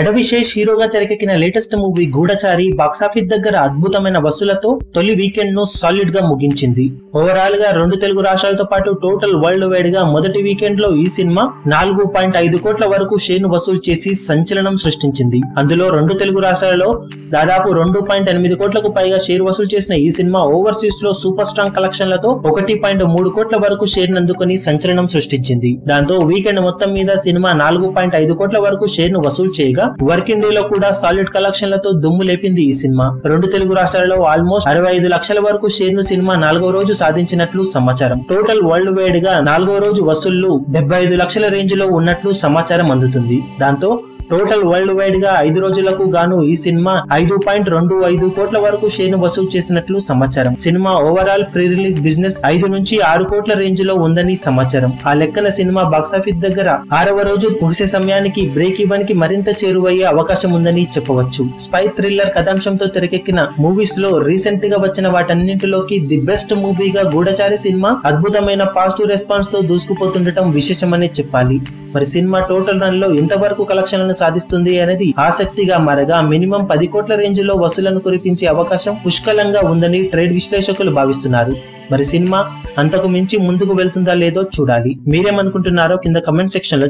అడవిశేష్ హీరోగా తెరకెక్కిన latest movie గూఢచారి box office దగ్గర అద్భుతమైన వసూలతో తొలి వీకెండ్ ను సాలిడ్ గా ముగించింది. ఓవరాల్ గా 2 తెలుగు రాష్ట్రాలతో పాటు టోటల్ వరల్డ్ వైడ్ గా మొదటి వీకెండ్ లో ఈ సినిమా 4.5 కోట్ల వరకు షేర్ ను వసూలు చేసి సంచలనం సృష్టించింది. అందులో 2 తెలుగు రాష్ట్రాలలో దాదాపు 2.8 కోట్లకు పైగా షేర్ వసూలు చేసిన ఈ సినిమా ఓవర్సీస్ లో సూపర్ స్ట్రాంగ్ కలెక్షన్లతో 1.3 కోట్ల వరకు షేర్ నందుకొని సంచలనం సృష్టించింది. దాంతో వీకెండ్ మొత్తం మీద సినిమా 4.5 కోట్ల వరకు షేర్ ను వసూలు చేయగా వర్కింగ్ డే లో కూడా సాలిడ్ కలెక్షన్లతో దుమ్ము లేపింది ఈ సినిమా. 2 తెలుగు రాష్ట్రాలలో ఆల్మోస్ట్ 65 లక్షల వరకు షేర్ ను సినిమా 4వ రోజు సాధించినట్లు సమాచారం. టోటల్ వరల్డ్ వైడ్ గా 4వ రోజు వసూళ్లు 75 లక్షల రేంజ్ లో ఉన్నట్లు సమాచారం అందుతుంది. దాంతో టోటల్ వరల్డ్ వైడ్ గా 5 రోజులకు గాను ఈ సినిమా 5.25 కోట్ల వరకు షేర్ ను వసూలు చేసినట్లు సమాచారం. Cinema overall pre release business 5 నుంచి 6 కోట్ల రేంజ్ లో ఉందని సమాచారం. ఆ లెక్కన సినిమా బాక్సాఫీస్ దగ్గర 6వ రోజు ముగిసే సమయానికి బ్రేక్ ఈవెన్ కి మరింత చేరువయ్యే అవకాశం ఉందని చెప్పవచ్చు. స్పై థ్రిల్లర్ కథాంశంతో తెరకెక్కిన మూవీస్ లో రీసెంట్ గా వచ్చిన వాటన్నింటిలోకి ది బెస్ట్ మూవీగా గూఢచారి సినిమా అద్భుతమైన పాజిటివ్ రెస్పాన్స్ తో దూసుకుపోతుండటం విశేషమని చెప్పాలి. మరి సినిమా టోటల్ రన్ లో ఇంతవరకు కలెక్షన్లను సాధిస్తుంది అనేది ఆసక్తిగా మారగా మినిమం 10 కోట్ల రేంజ్ లో వసూలను కురిపించే అవకాశం పుష్కలంగా ఉందని ట్రేడ్ విశ్లేషకులు భావిస్తున్నారు. మరి సినిమా అంతకు మించి ముందుకు వెళ్తుందా లేదో చూడాలి. మీరేమనుకుంటున్నారో కింద కమెంట్ సెక్షన్ లో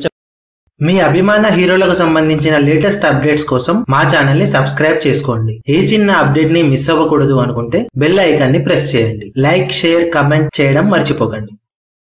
మీ అభిమాన హీరోలకు సంబంధించిన లేటెస్ట్ అప్డేట్స్ కోసం మా ఛానల్ ని సబ్స్క్రైబ్ చేసుకోండి. ఏ చిన్న అప్డేట్ ని మిస్ అవ్వకూడదు అనుకుంటే బెల్ ఐకాన్ ని ప్రెస్ చేయండి. లైక్, షేర్, కమెంట్ చేయడం మర్చిపోకండి.